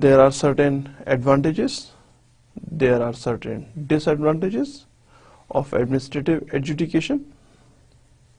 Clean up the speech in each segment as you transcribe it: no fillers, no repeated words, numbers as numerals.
There are certain advantages, there are certain disadvantages of administrative adjudication।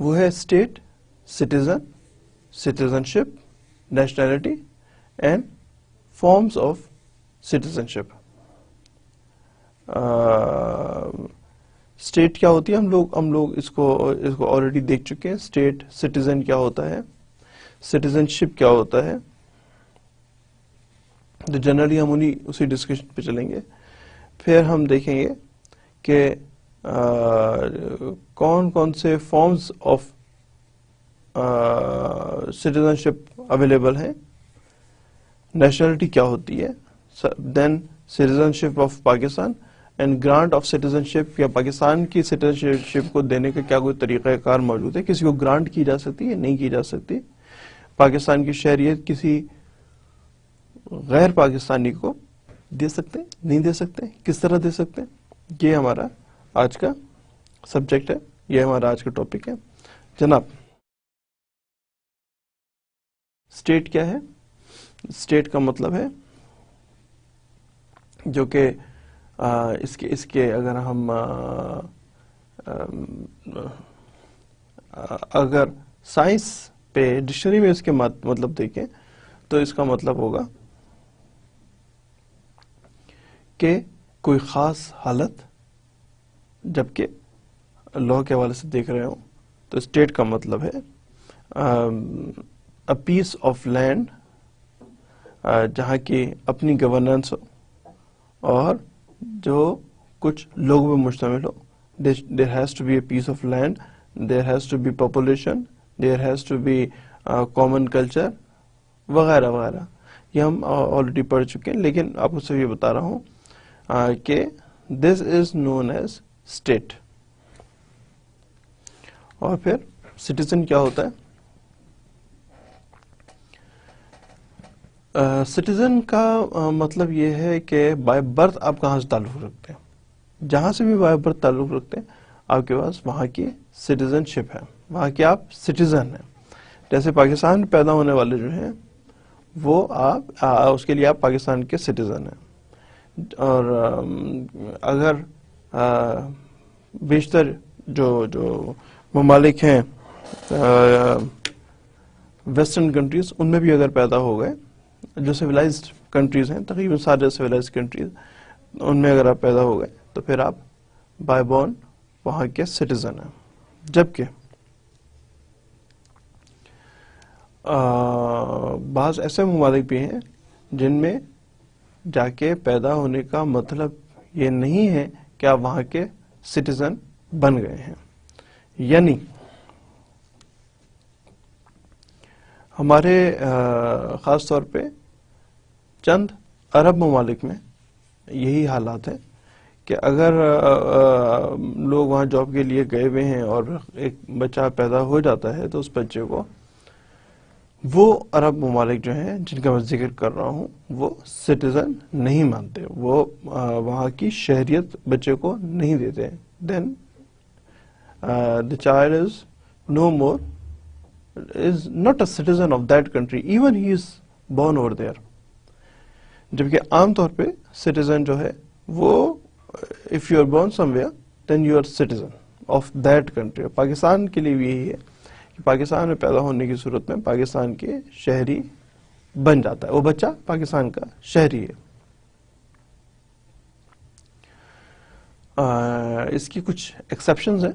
وہ ہے state, citizen, citizenship, nationality and forms of citizenship. State کیا ہوتی ہے, ہم لوگ اس کو آلریڈی دیکھ چکے ہیں. اسٹیٹ, سٹیزن کیا ہوتا ہے, سٹیزنشپ کیا ہوتا ہے, تو جنرلی ہم اسی ڈسکشن پہ چلیں گے. پھر ہم دیکھیں گے کہ کون کون سے فارمز آف سٹیزنشپ اویلیبل ہیں, نیشنلٹی کیا ہوتی ہے, then citizenship of Pakistan and grant of citizenship, یا پاکستان کی سٹیزنشپ کو دینے کا کیا کوئی طریقہ کار موجود ہے, کسی کو گرانٹ کی جا سکتی ہے, نہیں کی جا سکتی, پاکستان کی شہریت کسی غیر پاکستانی کو دے سکتے ہیں, نہیں دے سکتے, کس طرح دے سکتے ہیں. یہ ہمارا آج کا سبجیکٹ ہے, یہ ہمارا آج کا ٹاپک ہے. جناب, اسٹیٹ کیا ہے؟ اسٹیٹ کا مطلب ہے جو کہ اس کے اگر ہم اگر سائنس پہ ڈکشنری میں اس کے مطلب دیکھیں تو اس کا مطلب ہوگا کہ کوئی خاص حالت, جبکہ لا کے حوالے سے دیکھ رہے ہوں تو اسٹیٹ کا مطلب ہے a piece of land جہاں کی اپنی گورننس ہو اور جو کچھ لوگوں پہ مشتمل ہو. there has to be a piece of land, there has to be population, there has to be common culture وغیرہ وغیرہ. یہ ہم آلریڈی پڑھ چکے ہیں, لیکن آپ کو یہ بتا رہا ہوں کہ this is known as state. اور پھر سٹیزن کیا ہوتا ہے؟ سٹیزن کا مطلب یہ ہے کہ بائی برتھ آپ کہاں سے تعلق رکھتے ہیں, جہاں سے بھی بائی برتھ تعلق رکھتے ہیں آپ کے پاس وہاں کی سٹیزن شپ ہے, وہاں کے آپ سٹیزن ہیں. جیسے پاکستان میں پیدا ہونے والے جو ہیں وہ آپ اس کے لیے آپ پاکستان کے سٹیزن ہیں. اور اگر بیشتر جو ممالک ہیں ویسٹرن کنٹریز, ان میں بھی اگر پیدا ہو گئے, جو سویلائزڈ کنٹریز ہیں, تقریباً سارے سویلائزڈ کنٹریز, ان میں اگر آپ پیدا ہو گئے تو پھر آپ بائی بورن وہاں کے سٹیزن ہیں. جبکہ بعض ایسے ممالک بھی ہیں جن میں جا کے پیدا ہونے کا مطلب یہ نہیں ہے کہ آپ وہاں کے سٹیزن بن گئے ہیں. یعنی ہمارے خاص طور پہ چند عرب ممالک میں یہی حالات ہیں کہ اگر لوگ وہاں جاب کے لیے گئے ہوئے ہیں اور ایک بچہ پیدا ہو جاتا ہے تو اس بچے کو وہ عرب ممالک جو ہیں جن کا میں ذکر کر رہا ہوں وہ سٹیزن نہیں مانتے, وہ وہاں کی شہریت بچے کو نہیں دیتے. دین the child is no more, is not a citizen of that country, even he is born over there. جبکہ عام طور پہ citizen جو ہے وہ if you are born somewhere then you are citizen of that country. Pakistan کے لیے بھی یہی ہے کہ پاکستان میں پیدا ہونے کی صورت میں پاکستان کے شہری بن جاتا ہے, وہ بچہ پاکستان کا شہری ہے. اس کی کچھ ایکسیپشنز ہیں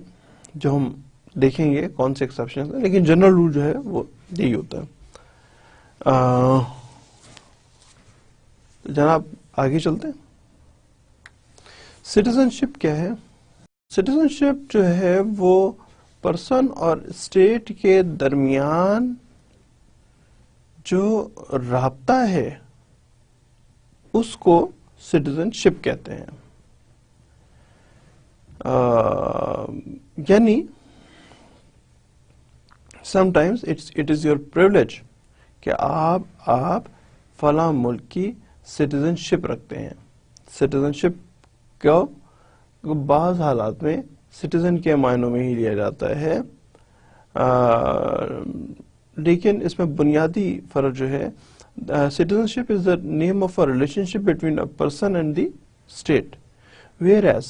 جو ہم دیکھیں گے کون سے ایکسیپشنز ہیں, لیکن جنرل رول جو ہے وہ یہی ہوتا ہے. جناب آگے چلتے ہیں. سٹیزنشپ کیا ہے؟ سٹیزنشپ جو ہے وہ پرسن اور اسٹیٹ کے درمیان جو رابطہ ہے اس کو سٹیزنشپ کہتے ہیں. یعنی sometimes it is your privilege کہ آپ فلاں ملک کی سٹیزنشپ رکھتے ہیں. سٹیزنشپ کو بعض حالات میں سٹیزن کے معنوں میں ہی لیا جاتا ہے, لیکن اس میں بنیادی فرق جو ہے, citizenship is the name of a relationship between a person and the state, whereas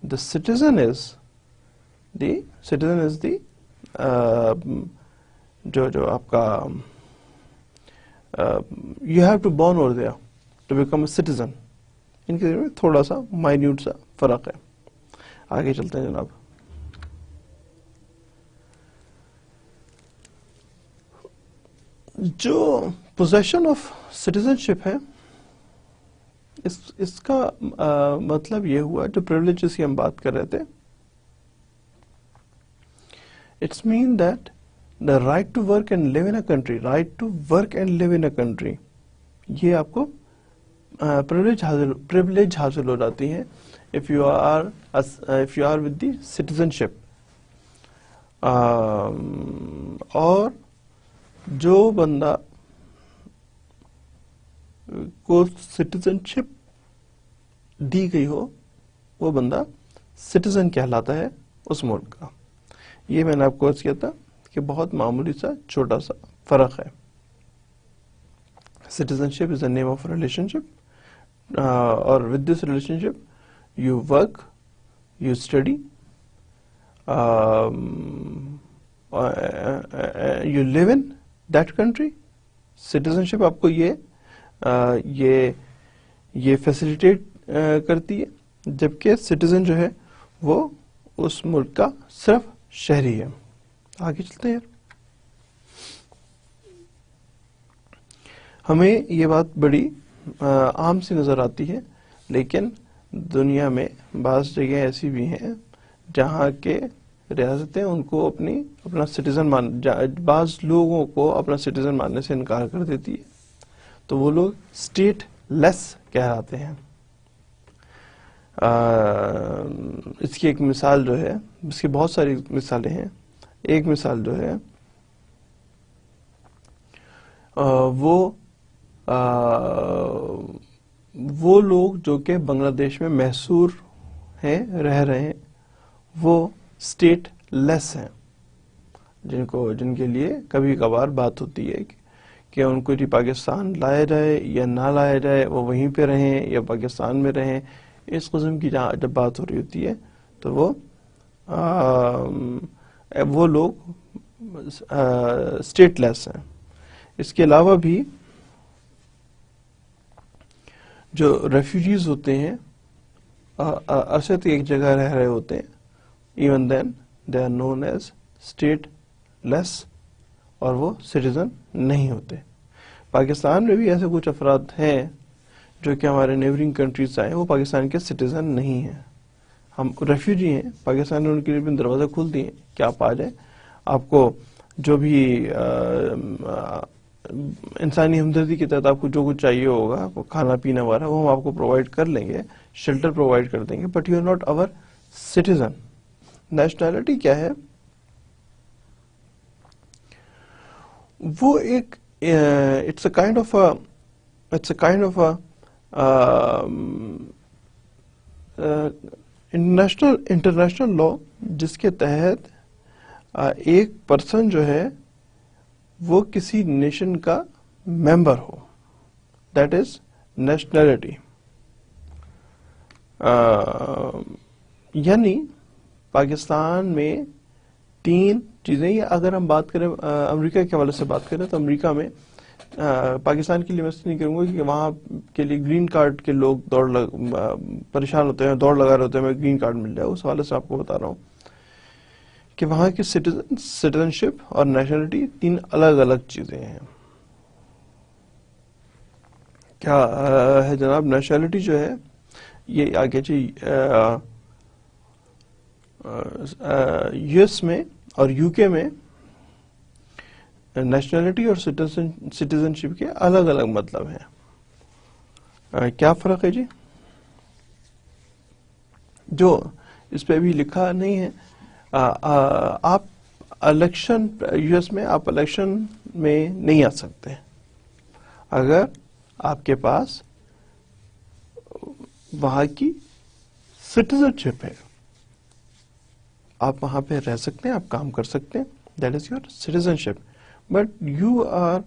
the citizen is the جو آپ کا you have to born over there to become a citizen, ان کے میں تھوڑا سا مائنیوٹ سا فرق ہے. آگے چلتے ہیں جناب. جو پوزیشن آف سٹیزنشپ ہے اس کا مطلب یہ ہوا، جو پریولیجز کی ہم بات کر رہے تھے، it's mean that the right to work and live in a country, right to work and live in a country, یہ آپ کو پریولیج حاصل ہو جاتی ہے if you are with the citizenship. اور جو بندہ کو سٹیزنشپ دی گئی ہو وہ بندہ سٹیزن کہلاتا ہے اس ملک کا. یہ میں نے آپ کو عرض کیا تھا کہ بہت معمولی سا چھوٹا سا فرق ہے. Citizenship is a name of a relationship, or with this relationship you work, you study, you live in that country. Citizenship آپ کو یہ فیسیلیٹیٹ کرتی ہے، جبکہ سٹیزن جو ہے وہ اس ملک کا صرف شہری ہے. آگے چلتے ہیں. ہمیں یہ بات بڑی عام سی نظر آتی ہے، لیکن دنیا میں بعض جگہ ایسی بھی ہیں جہاں کے ریاستیں ان کو اپنا سٹیزن بعض لوگوں کو اپنا سٹیزن ماننے سے انکار کر دیتی ہے، تو وہ لوگ اسٹیٹ لیس کہلاتے ہیں. اس کی ایک مثال جو ہے، اس کی بہت ساری مثالیں ہیں. ایک مثال جو ہے وہ لوگ جو کہ بنگلہ دیش میں محصور ہیں، رہ رہے ہیں، وہ اسٹیٹ لیس ہیں، جن کے لیے کبھی کبھار بات ہوتی ہے کہ ان کو پاکستان لایا جائے یا نہ لایا جائے، وہ وہیں پہ رہیں یا پاکستان میں رہیں. اس قسم کی جب بات ہو رہی ہوتی ہے تو وہ لوگ اسٹیٹ لیس ہیں. اس کے علاوہ بھی جو ریفیوجیز ہوتے ہیں، عرصے تک ایک جگہ رہ رہے ہوتے ہیں، even then they are known as stateless, اور وہ سٹیزن نہیں ہوتے. پاکستان میں بھی ایسے کچھ افراد ہیں جو کہ ہمارے نیبرنگ کنٹریز سے آئے ہیں، وہ پاکستان کے سٹیزن نہیں ہیں. ہم ریفیوجی ہیں، پاکستان نے ان کے لیے بھی دروازہ کھول دیے کہ آپ آ جائیں، آپ کو جو بھی انسانی ہمدردی کے تحت آپ کو جو کچھ چاہیے ہوگا، وہ کھانا پینا وغیرہ، وہ ہم آپ کو پرووائڈ کر لیں گے، شیلٹر پرووائڈ کر دیں گے، but you are not our citizen. Nationality کیا ہے؟ وہ ایک it's a kind of international law, جس کے تحت ایک پرسن جو ہے وہ کسی نیشن کا ممبر ہو، دیٹ از نیشنلٹی. یعنی پاکستان میں 3 چیزیں، یا اگر ہم بات کریں امریکہ کے حوالے سے بات کریں تو امریکہ میں پاکستان کے لیے میں نہیں کروں گا کہ وہاں کے لیے گرین کارڈ کے لوگ پریشان ہوتے ہیں، دوڑ لگا رہے ہوتے ہیں ہمیں گرین کارڈ مل جائے. اس حوالے سے آپ کو بتا رہا ہوں کہ وہاں کی سٹیزنشپ اور نیشنلٹی 3 الگ الگ چیزیں ہیں. کیا ہے جناب؟ نیشنلٹی جو ہے یہ آگے یو ایس میں اور یو کے میں نیشنلٹی اور سٹیزنشپ کے الگ الگ مطلب ہیں. کیا فرق ہے جی؟ جو اس پہ بھی لکھا نہیں ہے، آپ الیکشن یو ایس میں آپ الیکشن میں نہیں آ سکتے اگر آپ کے پاس وہاں کی سٹیزنشپ ہے. آپ وہاں پہ رہ سکتے ہیں، آپ کام کر سکتے ہیں، that is your citizenship, but you are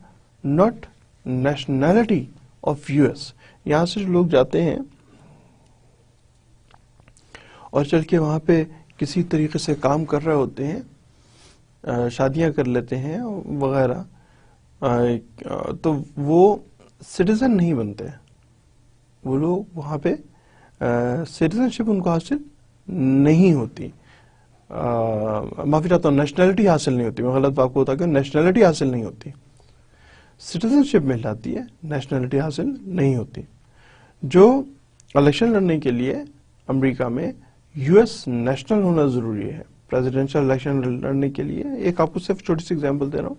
not nationality of U S. یہاں سے جو لوگ جاتے ہیں اور چل کے وہاں پہ کسی طریقے سے کام کر رہے ہوتے ہیں شادیاں کر لیتے ہیں وغیرہ، تو وہ سٹیزن نہیں بنتے، وہ لوگ وہاں پہ سٹیزن شپ ان کو حاصل نہیں ہوتی، معافی چاہتا ہوں، نیشنلٹی حاصل نہیں ہوتی، میں غلط بات کو ہوتا کہ نیشنلٹی حاصل نہیں ہوتی، سٹیزن شپ مل جاتی ہے، نیشنلٹی حاصل نہیں ہوتی۔ جو الیکشن لڑنے کے لیے امریکہ میں یو ایس نیشنل ہونا ضروری ہے، پریزیڈنشل الیکشن لڑنے کے لیے، ایک آپ کو صرف چھوٹی سی ایگزامپل دے رہا ہوں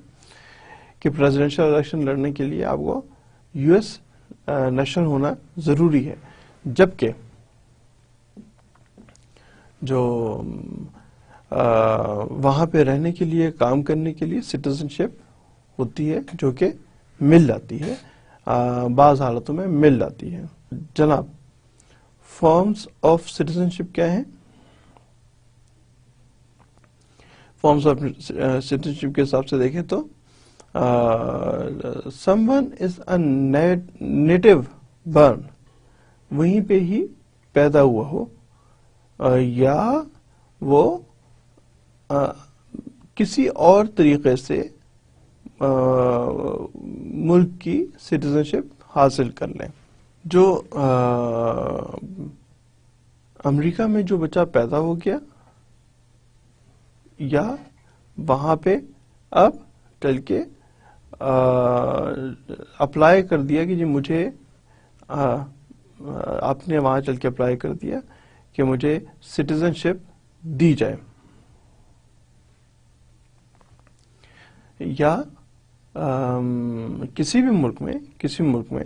کہ پریزیڈنشل الیکشن لڑنے کے لیے آپ کو یو ایس نیشنل ہونا ضروری ہے، جبکہ جو وہاں پہ رہنے کے لیے، کام کرنے کے لیے سٹیزن شپ ہوتی ہے، جو کہ مل جاتی ہے، بعض حالتوں میں مل جاتی ہے۔ جناب، فارمز آف سٹیزن شپ کیا ہیں؟ فارمز آف سٹیزن شپ کے حساب سے دیکھیں تو someone is a native born, وہیں پہ ہی پیدا ہوا ہو، یا وہ کسی اور طریقے سے ملک کی سٹیزن شپ حاصل کر لیں۔ جو امریکہ میں جو بچہ پیدا ہو گیا یا وہاں پہ اب چل کے اپلائی کر دیا کہ جی مجھے، آپ نے وہاں چل کے اپلائی کر دیا کہ مجھے سٹیزن شپ دی جائے، یا کسی بھی ملک میں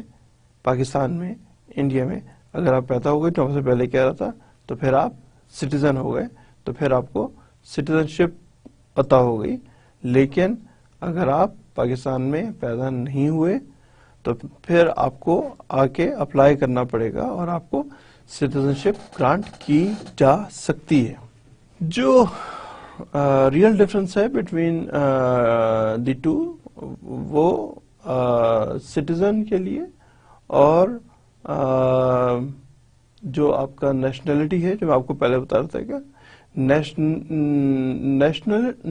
پاکستان میں، انڈیا میں اگر آپ پیدا ہو گئے، جو سے پہلے کہہ رہا تھا، تو پھر آپ سٹیزن ہو گئے، تو پھر آپ کو سٹیزن شپ عطا ہو گئی۔ لیکن اگر آپ پاکستان میں پیدا نہیں ہوئے تو پھر آپ کو آ کے اپلائی کرنا پڑے گا اور آپ کو سٹیزن شپ گرانٹ کی جا سکتی ہے۔ جو ریئل ڈفرنس ہے بٹوین دی ٹو، وہ سٹیزن کے لیے اور جو آپ کا نیشنلٹی ہے، جو میں آپ کو پہلے بتا رہا تھا کہ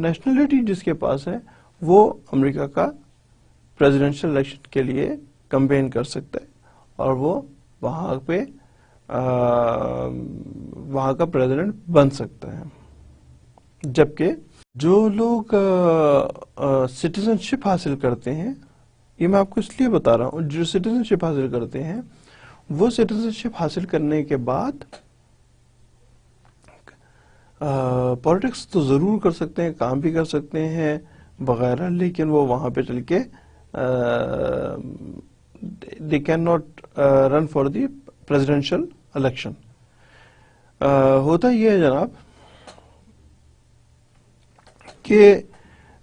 نیشنلٹی جس کے پاس ہے وہ امریکہ کا پریزیڈنشل الیکشن کے لیے کمپین کر سکتا ہے اور وہ وہاں پہ وہاں کا پریزیڈنٹ بن سکتا ہے، جبکہ جو لوگ سٹیزن شپ حاصل کرتے ہیں، یہ میں آپ کو اس لیے بتا رہا ہوں، جو سٹیزن شپ حاصل کرتے ہیں وہ سٹیزن شپ حاصل کرنے کے بعد پالیٹکس تو ضرور کر سکتے ہیں، کام بھی کر سکتے ہیں وغیرہ، لیکن وہ وہاں پہ چل کے they cannot run for the presidential election۔ ہوتا یہ ہے جناب کہ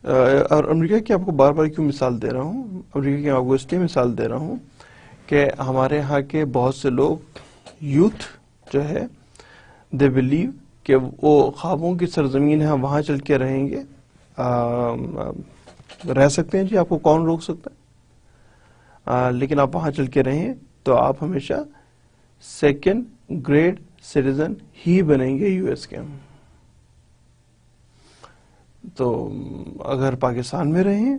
اور امریکہ کی آپ کو بار بار کیوں مثال دے رہا ہوں، امریکہ کی آپ کو اس لیے مثال دے رہا ہوں کہ ہمارے ہاں کے بہت سے لوگ، یوتھ جو ہے، they believe کہ وہ خوابوں کی سرزمین ہے، وہاں چل کے رہیں گے، رہ سکتے ہیں، جی آپ کو کون روک سکتا ہے، لیکن آپ وہاں چل کے رہیں تو آپ ہمیشہ سیکنڈ گریڈ سٹیزن ہی بنیں گے یو ایس کے۔ تو اگر پاکستان میں رہیں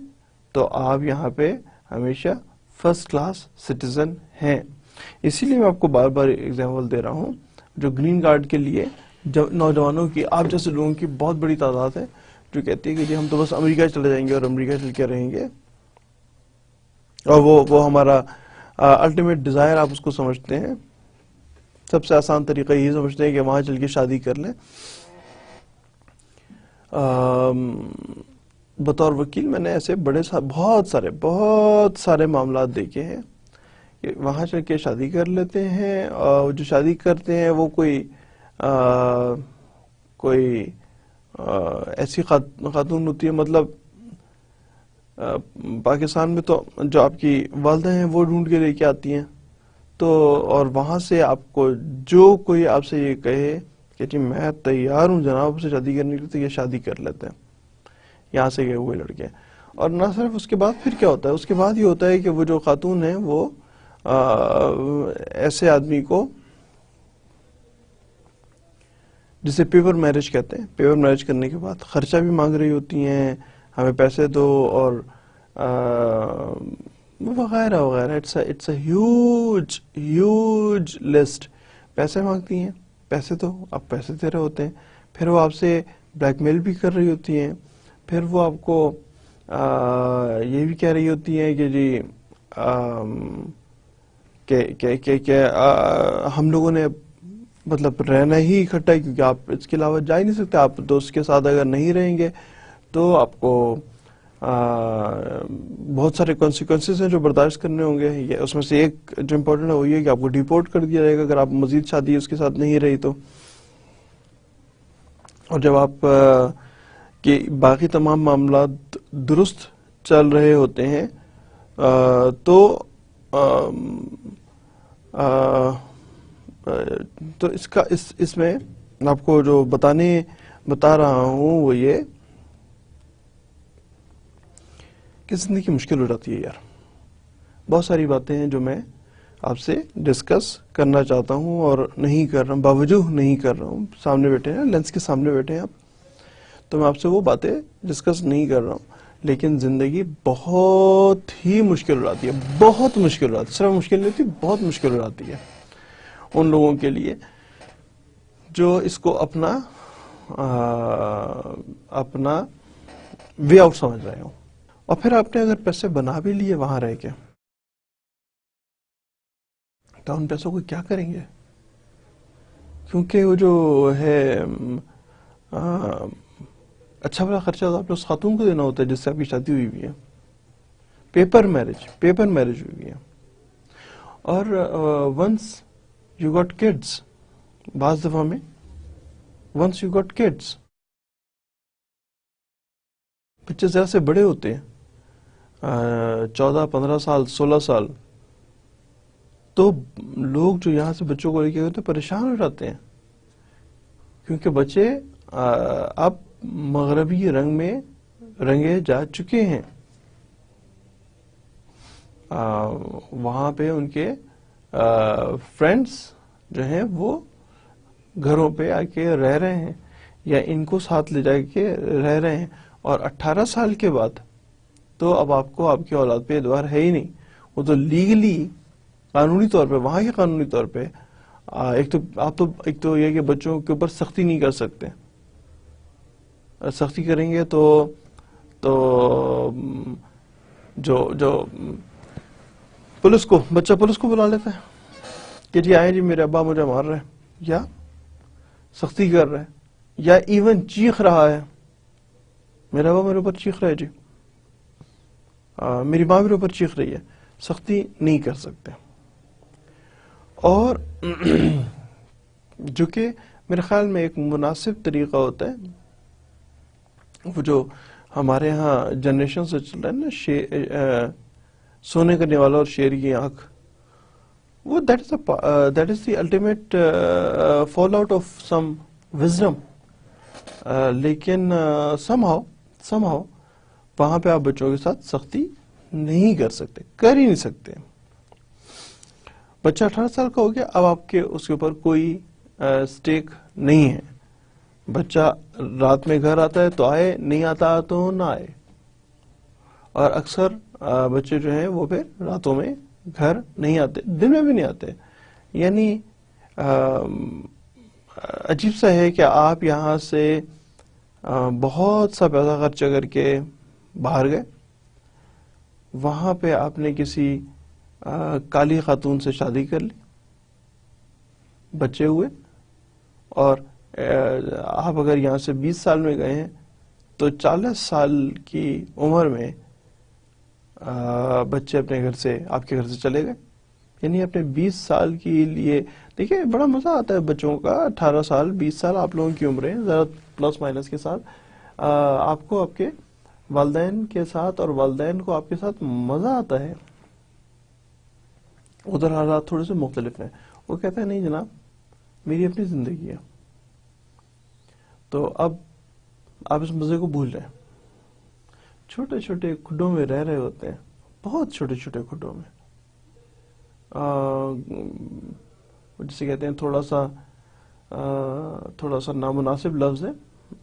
تو آپ یہاں پہ ہمیشہ فرسٹ کلاس سٹیزن ہیں۔ اسی لیے میں آپ کو بار بار ایگزامپل دے رہا ہوں، جو گرین کارڈ کے لیے نوجوانوں کی، آپ جیسے لوگوں کی بہت بڑی تعداد ہے جو کہتی ہے کہ جی ہم تو بس امریکہ چلے جائیں گے اور امریکہ چل کے رہیں گے، اور وہ ہمارا الٹیمیٹ ڈیزائر آپ اس کو سمجھتے ہیں، سب سے آسان طریقہ یہی سمجھتے ہیں کہ وہاں چل کے شادی کر لیں۔ بطور وکیل میں نے ایسے بہت سارے معاملات دیکھے ہیں کہ وہاں چل کے شادی کر لیتے ہیں، اور جو شادی کرتے ہیں وہ کوئی ایسی خاتون ہوتی ہے، مطلب پاکستان میں تو جو آپ کی والدہ ہیں وہ ڈھونڈ کے لے کے آتی ہیں، تو اور وہاں سے آپ کو جو کوئی آپ سے یہ کہے کہ جی میں تیار ہوں جناب سے شادی کرنے کے لیے، تو یہ شادی کر لیتے ہیں یہاں سے گئے ہوئے لڑکے۔ اور نہ صرف اس کے بعد پھر کیا ہوتا ہے، اس کے بعد یہ ہوتا ہے کہ وہ جو خاتون ہیں وہ ایسے آدمی کو جسے پیپر میرج کہتے ہیں. پیپر میرج کرنے کے بعد خرچہ بھی مانگ رہی ہوتی ہیں, ہمیں پیسے دو اور وغیرہ وغیرہ. It's a huge list. پیسے مانگتی ہیں, پیسے دو, آپ پیسے دے رہے ہوتے ہیں, پھر وہ آپ سے بلیک میل بھی کر رہی ہوتی ہیں, پھر وہ آپ کو یہ بھی کہہ رہی ہوتی ہیں کہ جی کہ ہم لوگوں نے مطلب رہنا ہی اکٹھا ہے, کیونکہ آپ اس کے علاوہ جا ہی نہیں سکتے. آپ دوست کے ساتھ اگر نہیں رہیں گے تو آپ کو بہت سارے کانسیکوینسز ہیں جو برداشت کرنے ہوں گے. اس میں سے ایک جو امپورٹنٹ ہے وہ یہ ہے کہ آپ کو ڈیپورٹ کر دیا جائے گا اگر آپ مزید شادی اس کے ساتھ نہیں رہی تو. اور جب آپ کے باقی تمام معاملات درست چل رہے ہوتے ہیں تو اس میں آپ کو جو بتا رہا ہوں وہ یہ کہ زندگی مشکل ہو جاتی ہے یار. بہت ساری باتیں ہیں جو میں آپ سے ڈسکس کرنا چاہتا ہوں اور نہیں کر رہا ہوں, باوجود نہیں کر رہا ہوں. سامنے بیٹھے ہیں, لینس کے سامنے بیٹھے ہیں آپ, تو میں آپ سے وہ باتیں ڈسکس نہیں کر رہا ہوں. لیکن زندگی بہت ہی مشکل ہو جاتی ہے, بہت مشکل ہو جاتی ہے. صرف مشکل نہیں ہوتی, بہت مشکل ہو جاتی ہے ان لوگوں کے لیے جو اس کو اپنا وے آؤٹ سمجھ رہے ہوں. اور پھر آپ نے اگر پیسے بنا بھی لیے وہاں رہ کے, تو ان پیسوں کو کیا کریں گے؟ کیونکہ وہ جو ہے اچھا بڑا خرچہ تو آپ نے اس خاتون کو دینا ہوتا ہے جس سے آپ کی شادی ہوئی بھی ہے. پیپر میرج ہوئی بھی ہے. اور ونس یو گاٹ کڈس, بعض دفعہ میں ونس یو گاٹ کڈس, بچے ذرا سے بڑے ہوتے ہیں, 14 15 سال 16 سال, تو لوگ جو یہاں سے بچوں کو لے کے ہوتے ہیں پریشان ہو جاتے ہیں, کیونکہ بچے اب مغربی رنگ میں رنگے جا چکے ہیں. وہاں پہ ان کے فرینڈس جو ہیں وہ گھروں پہ آ کے رہ رہے ہیں یا ان کو ساتھ لے جا کے رہ رہے ہیں. اور 18 سال کے بعد تو اب آپ کو آپ کی اولاد پہ اعتبار ہے ہی نہیں. وہ تو لیگلی قانونی طور پہ, وہاں کے قانونی طور پہ ایک تو یہ کہ بچوں کے اوپر سختی نہیں کر سکتے. سختی کریں گے تو جو بچہ پولیس کو بلا لیتا ہے کہ جی آئے جی میرے ابا مجھے مار رہے ہیں, یا سختی کر رہے ہیں, یا ایون چیخ رہا ہے, میرا ابا میرے اوپر چیخ رہا ہے جی, میری ماں میرے اوپر چیخ رہی ہے. سختی نہیں کر سکتے. اور جو کہ میرے خیال میں ایک مناسب طریقہ ہوتا ہے, وہ جو ہمارے ہاں جنریشن سے چل رہا ہے نا, سونے کرنے والا اور شیر کی آنکھ, وہ that is the ultimate fall out of some wisdom. لیکن سم ہاؤ وہاں پہ آپ بچوں کے ساتھ سختی نہیں کر سکتے, کر ہی نہیں سکتے. بچہ 18 سال کا ہو گیا, اب آپ کے اس کے اوپر کوئی سٹیک نہیں ہے. بچہ رات میں گھر آتا ہے تو آئے, نہیں آتا تو نہ آئے. اور اکثر بچے جو ہیں وہ پھر راتوں میں گھر نہیں آتے, دن میں بھی نہیں آتے. یعنی عجیب سا ہے کہ آپ یہاں سے بہت سا پیسہ خرچہ کر کے باہر گئے, وہاں پہ آپ نے کسی کالی خاتون سے شادی کر لی, بچے ہوئے, اور آپ اگر یہاں سے 20 سال میں گئے ہیں تو 40 سال کی عمر میں بچے اپنے گھر سے, آپ کے گھر سے چلے گئے. یعنی اپنے 20 سال کے لیے دیکھیں بڑا مزہ آتا ہے بچوں کا. 18 سال 20 سال آپ لوگوں کی عمریں ذرا پلس مائنس کے ساتھ, آپ کو آپ کے والدین کے ساتھ اور والدین کو آپ کے ساتھ مزہ آتا ہے. ادھر حالات تھوڑے سے مختلف ہیں. وہ کہتا ہے نہیں جناب میری اپنی زندگی ہے. تو اب آپ اس مزے کو بھول جائیں. چھوٹے چھوٹے کھڈوں میں رہ رہے ہوتے ہیں, بہت چھوٹے چھوٹے کھڈوں میں, جسے کہتے ہیں تھوڑا سا تھوڑا سا نامناسب لفظ ہے،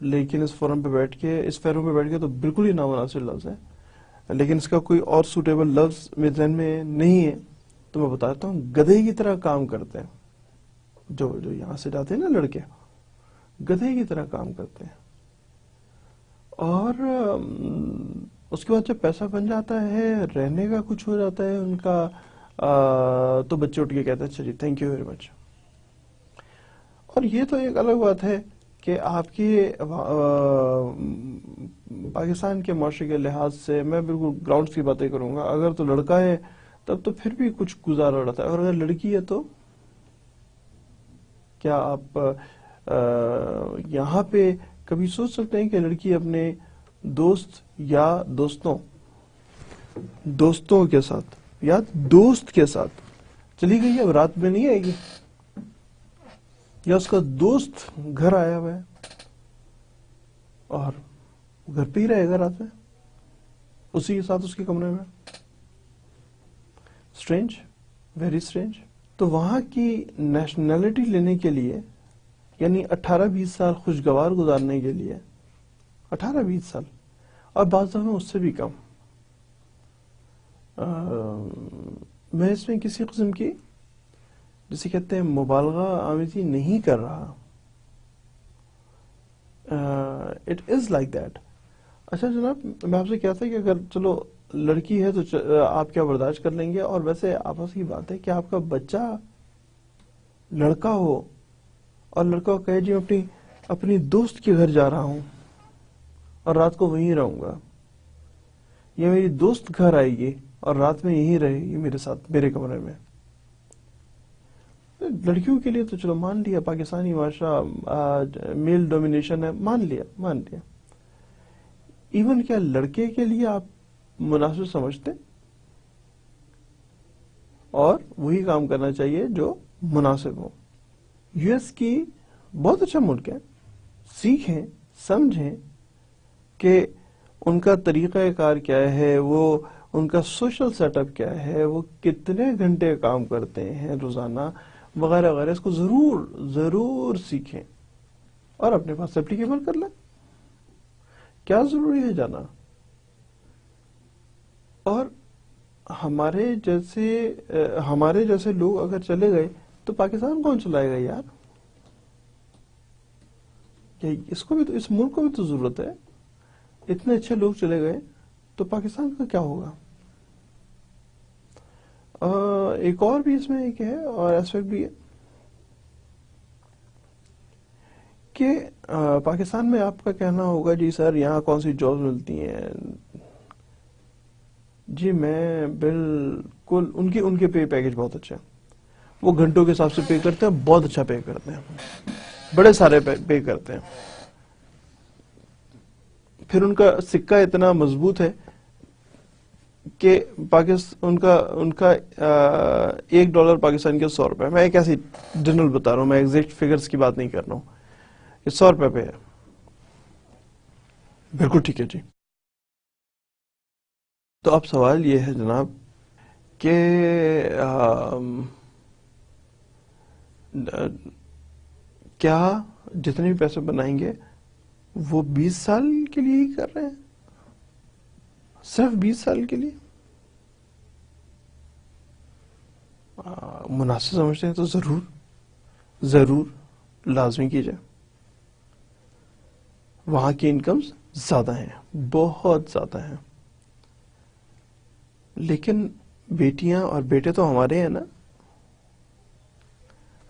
لیکن اس فورم پہ بیٹھ کے، اس فیرو پہ بیٹھ کے تو بالکل ہی نامناسب لفظ ہے، لیکن اس کا کوئی اور سوٹیبل لفظ میرے ذہن میں نہیں ہے، تو میں بتاتا ہوں گدھے کی طرح کام کرتے ہیں. جو یہاں سے جاتے ہیں نا لڑکے، گدھے کی طرح کام کرتے ہیں. اور اس کے بعد جب پیسہ بن جاتا ہے، رہنے کا کچھ ہو جاتا ہے ان کا، تو بچے اٹھ کے کہتے ہیں اچھا جی تھینک یو ویری مچ. اور یہ تو ایک الگ بات ہے کہ آپ کی پاکستان کے معاشرے کے لحاظ سے، میں بالکل گراؤنڈ کی باتیں کروں گا، اگر تو لڑکا ہے تب تو پھر بھی کچھ گزارا رہتا ہے، اور اگر لڑکی ہے تو کیا آپ یہاں پہ کبھی سوچ سکتے ہیں کہ لڑکی اپنے دوست یا دوستوں کے ساتھ یا دوست کے ساتھ چلی گئی ہے، اب رات میں نہیں آئے گی، یا اس کا دوست گھر آیا ہوا ہے اور گھر پہ ہی رہے گا رات میں اسی کے ساتھ اس کے کمرے میں؟ Strange, very strange. تو وہاں کی نیشنلٹی لینے کے لیے، یعنی 18-20 سال خوشگوار گزارنے کے لیے، 18-20 سال، اور بعض دفعہ اس سے بھی کم، میں اس میں کسی قسم کی، جسے کہتے ہیں مبالغہ آمیزی نہیں کر رہا. It is like that. اچھا جناب، میں آپ سے کہتا کہ اگر چلو لڑکی ہے تو آپ کیا برداشت کر لیں گے، اور ویسے آپس کی بات ہے کہ آپ کا بچہ لڑکا ہو اور لڑکا کہے جی میں اپنی دوست کے گھر جا رہا ہوں اور رات کو وہیں رہوں گا، یا میری دوست گھر آئے گی اور رات میں یہیں رہے گی میرے ساتھ میرے کمرے میں. لڑکیوں کے لیے تو چلو مان لیا، پاکستانی معاشرہ میل ڈومینیشن ہے، مان لیا. ایون کیا لڑکے کے لیے آپ مناسب سمجھتے، اور وہی کام کرنا چاہیے جو مناسب ہو. یو ایس کی بہت اچھا ملک ہے، سیکھیں سمجھیں کہ ان کا طریقہ کار کیا ہے، وہ ان کا سوشل سیٹ اپ کیا ہے، وہ کتنے گھنٹے کام کرتے ہیں روزانہ وغیرہ وغیرہ. اس کو ضرور سیکھیں اور اپنے پاس اپلیکیبل کر لیں. کیا ضروری ہے جانا؟ اور ہمارے جیسے لوگ اگر چلے گئے تو پاکستان کون چلائے گا یار؟ اس ملک کو بھی تو ضرورت ہے. اتنے اچھے لوگ چلے گئے تو پاکستان کا کیا ہوگا؟ ایک اور بھی اس میں ایک ہے اور ایسپیکٹ بھی ہے کہ پاکستان میں آپ کا کہنا ہوگا جی سر یہاں کون سی جاب ملتی ہیں. جی میں بالکل، ان کے پے پیکج بہت اچھا ہے، وہ گھنٹوں کے حساب سے پے کرتے ہیں، بہت اچھا پے کرتے ہیں، بڑے سارے پے کرتے ہیں. پھر ان کا سکہ اتنا مضبوط ہے کہ ان کا $1 پاکستان کے $100. میں ایک ایسی جنرل بتا رہا ہوں، میں ایگزیکٹ فگرز کی بات نہیں کر رہا ہوں، یہ $100 پہ ہے. بالکل ٹھیک ہے جی. تو اب سوال یہ ہے جناب کہ کیا جتنے بھی پیسے بنائیں گے وہ 20 سال کے لیے ہی کر رہے ہیں؟ صرف 20 سال کے لیے؟ مناسب سمجھتے ہیں تو ضرور لازمی کیجئے. وہاں کی انکمز زیادہ ہیں، بہت زیادہ ہیں، لیکن بیٹیاں اور بیٹے تو ہمارے ہیں نا.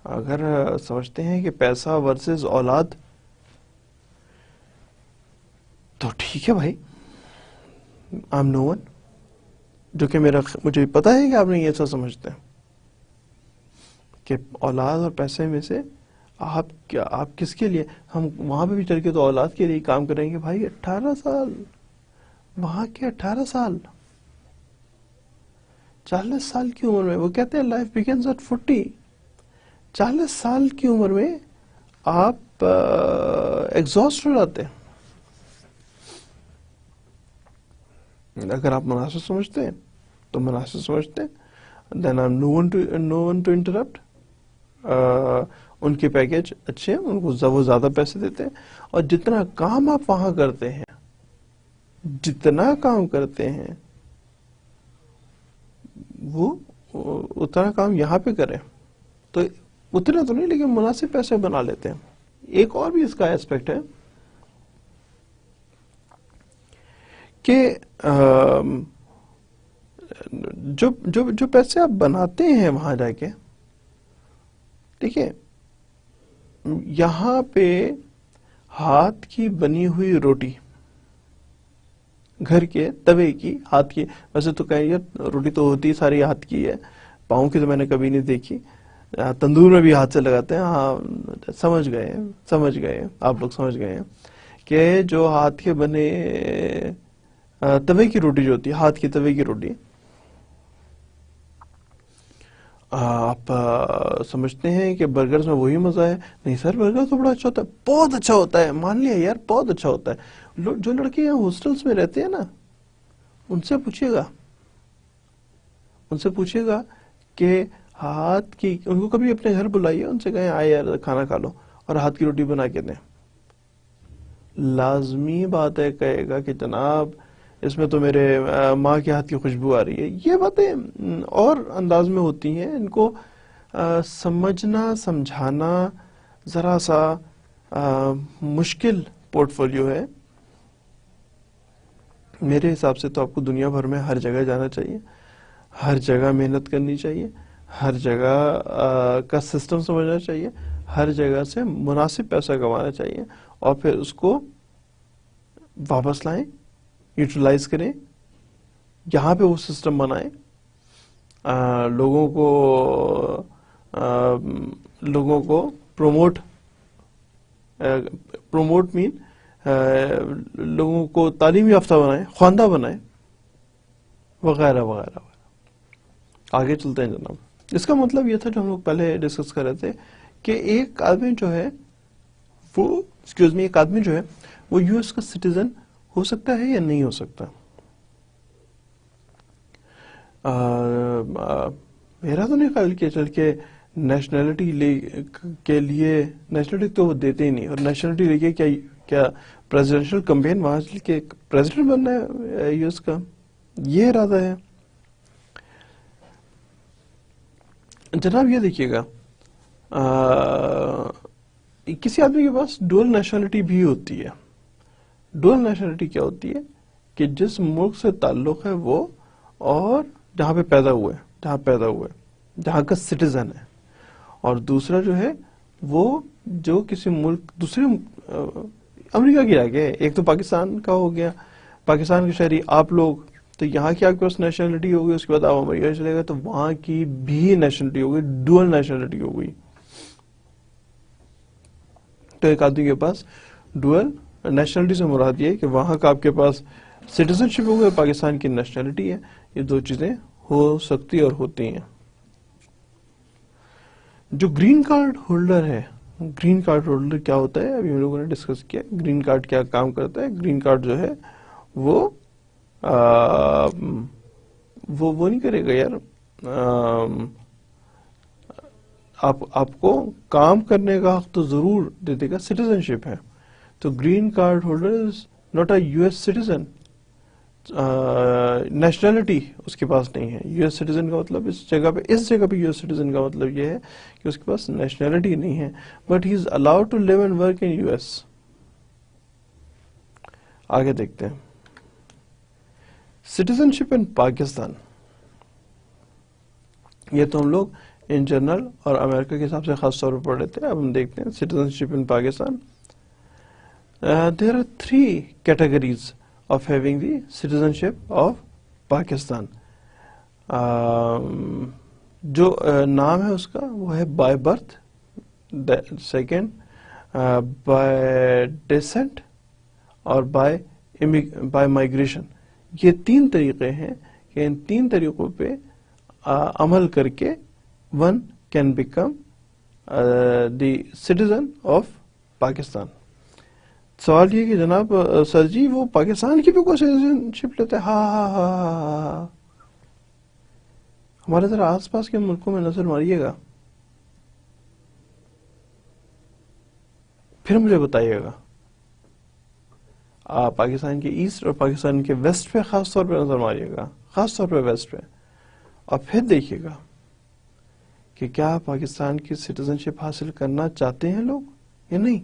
اگر سمجھتے ہیں کہ پیسہ ورسز اولاد، تو ٹھیک ہے بھائی، I'm no one. جو کہ مجھے پتا ہے کہ آپ نے یہ ایسا سمجھتے ہیں کہ اولاد اور پیسے میں سے آپ کس کے لیے، ہم وہاں پہ بھی چل کے تو اولاد کے لیے کام کریں گے. بھائی 18 سال، وہاں کے 18 سال، 40 سال کی عمر میں، وہ کہتے ہیں لائف بگنز ایٹ 40. 40 سال کی عمر میں آپ ایگزاسٹ ہو جاتے ہیں. اگر آپ مناسب سمجھتے ہیں تو مناسب سمجھتے ہیں. then I'm no one to interrupt. ان کے پیکج اچھے ہیں، ان کو وہ زیادہ پیسے دیتے ہیں، اور جتنا کام آپ وہاں کرتے ہیں، جتنا کام کرتے ہیں وہ اتنا کام یہاں پہ کریں، تو اتنا تو نہیں لیکن مناسب پیسے بنا لیتے ہیں۔ ایک اور بھی اس کا ایسپیکٹ ہے کہ جو پیسے آپ بناتے ہیں وہاں جا کے، دیکھیں یہاں پہ ہاتھ کی بنی ہوئی روٹی، گھر کے توے کی، ہاتھ کی، ویسے تو کہیں یار روٹی تو ہوتی ساری ہاتھ کی ہے، پاؤں کی تو میں نے کبھی نہیں دیکھی، تندور میں بھی ہاتھ سے لگاتے ہیں، ہاں سمجھ گئے آپ لوگ سمجھ گئے ہیں کہ جو ہاتھ کے بنے توے کی روٹی جو ہوتی ہے، ہاتھ کی توے کی روٹی، آپ سمجھتے ہیں کہ برگرز میں وہی مزہ ہے؟ نہیں سر، برگر تو بڑا اچھا ہوتا ہے، بہت اچھا ہوتا ہے، مان لیا یار بہت اچھا ہوتا ہے۔ جو لڑکے یہاں ہاسٹلس میں رہتے ہیں نا، ان سے پوچھیے گا کہ ہاتھ کی، ان کو کبھی اپنے گھر بلائیے، ان سے کہیں آئے یار کھانا کھا لو اور ہاتھ کی روٹی بنا کے دیں، لازمی بات ہے کہے گا کہ جناب اس میں تو میرے ماں کے ہاتھ کی خوشبو آ رہی ہے۔ یہ باتیں اور انداز میں ہوتی ہیں، ان کو سمجھنا سمجھانا ذرا سا مشکل پورٹ فولیو ہے۔ میرے حساب سے تو آپ کو دنیا بھر میں ہر جگہ جانا چاہیے، ہر جگہ محنت کرنی چاہیے، ہر جگہ کا سسٹم سمجھنا چاہیے، ہر جگہ سے مناسب پیسہ کمانا چاہیے، اور پھر اس کو واپس لائیں، یوٹیلائز کریں، یہاں پہ وہ سسٹم بنائیں، لوگوں کو پروموٹ مین لوگوں کو تعلیم یافتہ بنائیں، خواندہ بنائیں، وغیرہ وغیرہ۔ آگے چلتے ہیں جناب۔ اس کا مطلب یہ تھا جو ہم لوگ پہلے ڈسکس کر رہے تھے کہ ایک آدمی جو ہے وہ یو ایس کا سٹیزن ہو سکتا ہے یا نہیں ہو سکتا۔ میرا تو نہیں خیال کہ چل کے نیشنلٹی کے لیے، نیشنلٹی تو وہ دیتے ہی نہیں، اور نیشنلٹی لے کے کیا پریزیڈنشل کمپین وہاں چل کے پریزیڈنٹ بننا ہے یو ایس کا، یہ ارادہ ہے۔ جناب یہ دیکھیے گا، کسی آدمی کے پاس ڈوئل نیشنلٹی بھی ہوتی ہے۔ ڈوئل نیشنلٹی کیا ہوتی ہے کہ جس ملک سے تعلق ہے وہ، اور جہاں پہ پیدا ہوئے، جہاں کا سٹیزن ہے، اور دوسرا جو ہے وہ جو کسی ملک دوسرے امریکہ کی آگے، ایک تو پاکستان کا ہو گیا، پاکستان کے شہری آپ لوگ، تو یہاں کی آپ کے پاس نیشنلٹی ہوگی، اس کے بعد آپ امریکہ چلے گئے تو وہاں کی بھی نیشنلٹی ہوگی، ڈوئل نیشنلٹی ہوگی۔ تو ایک آدمی کے پاس ڈوئل نیشنلٹی سے مراد یہ ہے کہ وہاں کا آپ کے پاس سٹیزن شپ ہوگا، پاکستان کی نیشنلٹی ہے، یہ دو چیزیں ہو سکتی اور ہوتی ہیں۔ جو گرین کارڈ ہولڈر ہے، گرین کارڈ ہولڈر کیا ہوتا ہے ابھی ہم لوگوں نے ڈسکس کیا، گرین کارڈ کیا کام کرتا ہے۔ گرین کارڈ جو ہے وہ نہیں کرے گا یار، آپ کو کام کرنے کا حق تو ضرور دے دے گا، سٹیزن شپ ہے۔ تو green card holder is not a U S citizen, nationality اس کے پاس نہیں ہے۔ یو ایس سٹیزن کا مطلب اس جگہ پہ یو ایس سٹیزن کا مطلب یہ ہے کہ اس کے پاس نیشنلٹی نہیں ہے، but he is allowed to live and work in U S. آگے دیکھتے ہیں سٹیزن شپ ان پاکستان۔ یہ تو ہم لوگ ان جنرل اور امریکہ کے حساب سے خاص طور پر پڑھ لیتے ہیں، اب ہم دیکھتے ہیں citizen ship in Pakistan. There are 3 categories of having the citizenship of Pakistan. جو نام ہے اس کا وہ ہے by birth, second by decent, اور بائی مائگریشن۔ یہ 3 طریقے ہیں کہ ان 3 طریقوں پہ عمل کر کے one can become the citizen of Pakistan. سوال یہ کہ جناب سر جی وہ پاکستان کی بھی کوئی سٹیزن شپ لیتا ہے؟ ہاں ہمارے ذرا آس پاس کے ملکوں میں نظر ماریے گا، پھر مجھے بتائیے گا. آپ پاکستان کے ایسٹ اور پاکستان کے ویسٹ پہ خاص طور پہ نظر ماریے گا، خاص طور پہ ویسٹ پہ، اور پھر دیکھیے گا کہ کیا پاکستان کی سٹیزن شپ حاصل کرنا چاہتے ہیں لوگ یا نہیں.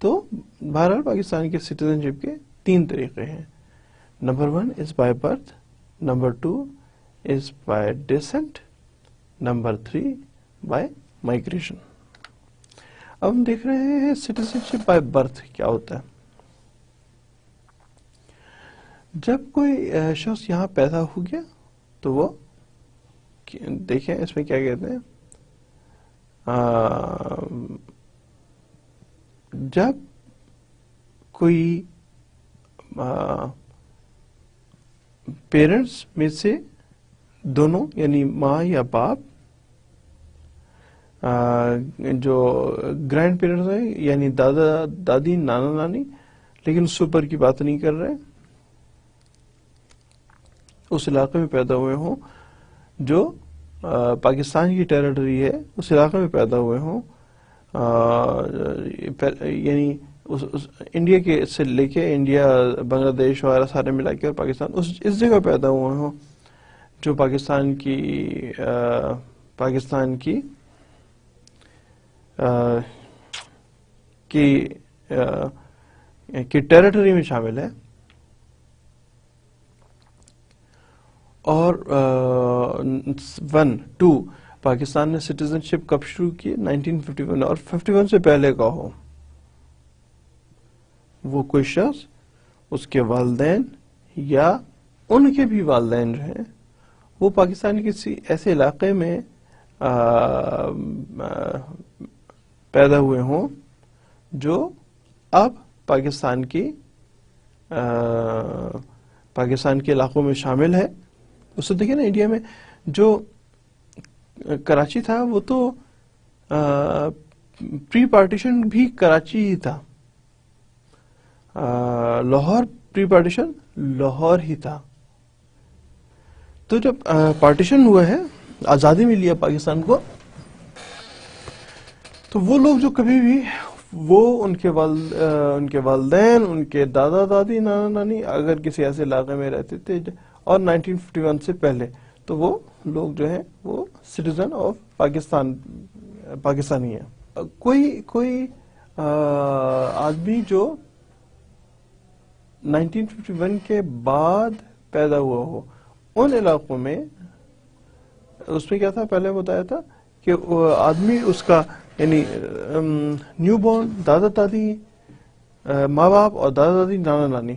تو بہرحال پاکستان کے سٹیزن شپ کے 3 طریقے ہیں. Number 1 is by birth, number 2 is by decent, number 3 by migration. اب ہم دیکھ رہے ہیں سٹیزن شپ بائی برتھ کیا ہوتا ہے. جب کوئی شخص یہاں پیدا ہو گیا تو وہ دیکھیں اس میں کیا کہتے ہیں، جب کوئی پیرنٹس میں سے دونوں یعنی ماں یا باپ جو گرینڈ پیرنٹس ہیں یعنی دادا دادی نانا نانی، لیکن اس اوپر کی بات نہیں کر رہے، اس علاقے میں پیدا ہوئے ہوں جو پاکستان کی ٹیریٹری ہے، اس علاقے میں پیدا ہوئے ہوں، یعنی انڈیا کے سے لے کے انڈیا بنگلہ دیش وغیرہ سارے ملا کے اور پاکستان اس جگہ پیدا ہوئے ہوں جو پاکستان کی ٹیریٹری میں شامل ہے. اور 2 پاکستان نے سٹیزن شپ کب شروع کی؟ 1951 اور 51 سے پہلے کا ہو وہ کوئی شخص، اس کے والدین یا ان کے بھی والدین جو ہیں وہ پاکستان کے کسی ایسے علاقے میں پیدا ہوئے ہوں جو اب پاکستان کے علاقوں میں شامل ہے. اس سے دیکھیں نا انڈیا میں جو کراچی تھا وہ تو پری پارٹیشن بھی کراچی ہی تھا، لاہور پری پارٹیشن لاہور ہی تھا. تو جب پارٹیشن ہوا ہے، آزادی ملی ہے پاکستان کو، تو وہ لوگ جو کبھی بھی وہ ان کے والدین، ان کے دادا دادی نانا نانی اگر کسی ایسے علاقے میں رہتے تھے اور 1951 سے پہلے، تو وہ لوگ جو ہیں وہ سٹیزن آف پاکستانی ہیں. کوئی آدمی جو 1951 کے بعد پیدا ہوا ہو ان علاقوں میں، اس میں کیا تھا پہلے بتایا تھا کہ آدمی اس کا یعنی نیو بورن دادا دادی ماں باپ اور دادا دادی نانا نانی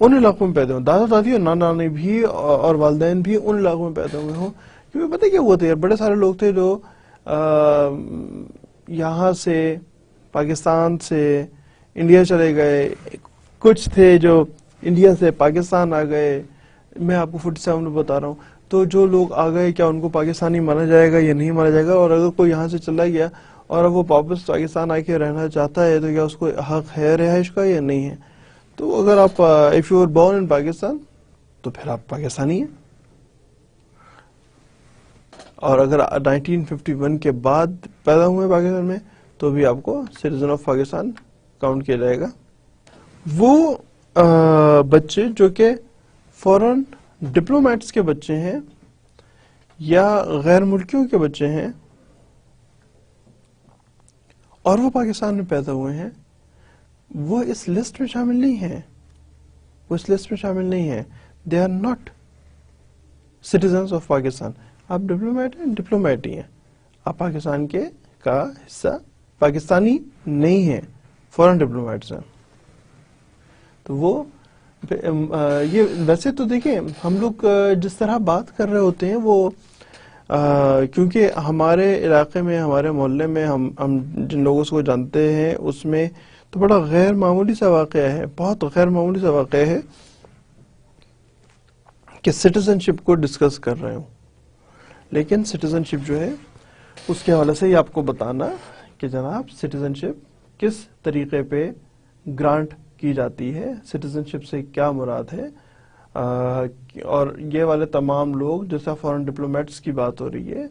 ان علاقوں میں پیدا ہوں، دادا دادی اور نانا نانی بھی اور والدین بھی ان علاقوں میں پیدا ہوئے ہوں. کیونکہ پتہ کیا ہوا تھا یار، بڑے سارے لوگ تھے جو یہاں سے پاکستان سے انڈیا چلے گئے، کچھ تھے جو انڈیا سے پاکستان آ گئے. میں آپ کو 47 میں بتا رہا ہوں. تو جو لوگ آ گئے کیا ان کو پاکستانی مانا جائے گا یا نہیں مانا جائے گا؟ اور اگر کوئی یہاں سے چلا گیا اور اب وہ واپس پاکستان آ کے رہنا چاہتا ہے تو کیا اس کو حق ہے رہائش کا یا نہیں ہے؟ تو اگر آپ if you were born in Pakistan تو پھر آپ پاکستانی ہیں، اور اگر 1951 کے بعد پیدا ہوئے پاکستان میں تو بھی آپ کو سٹیزن آف پاکستان کاؤنٹ کیا جائے گا. وہ بچے جو کہ فورن ڈپلومیٹس کے بچے ہیں یا غیر ملکیوں کے بچے ہیں اور وہ پاکستان میں پیدا ہوئے ہیں، وہ اس لسٹ میں شامل نہیں ہیں. They are not citizens of Pakistan. آپ ڈپلومیٹ ہیں، ڈپلومیٹ ہی ہیں، آپ پاکستان کے کا حصہ پاکستانی نہیں ہیں، فورن ڈپلومیٹس ہیں. تو وہ یہ ویسے تو دیکھیں ہم لوگ جس طرح بات کر رہے ہوتے ہیں وہ کیونکہ ہمارے علاقے میں، ہمارے محلے میں ہم جن لوگوں کو جانتے ہیں اس میں تو بڑا غیر معمولی سا واقعہ ہے، بہت غیر معمولی سا واقعہ ہے کہ سٹیزن شپ کو ڈسکس کر رہے ہوں. لیکن سٹیزن شپ جو ہے اس کے حوالے سے ہی آپ کو بتانا کہ جناب سٹیزن شپ کس طریقے پہ گرانٹ کی جاتی ہے، سٹیزن شپ سے کیا مراد ہے، اور یہ والے تمام لوگ جیسا فورن ڈپلومیٹس کی بات ہو رہی ہے،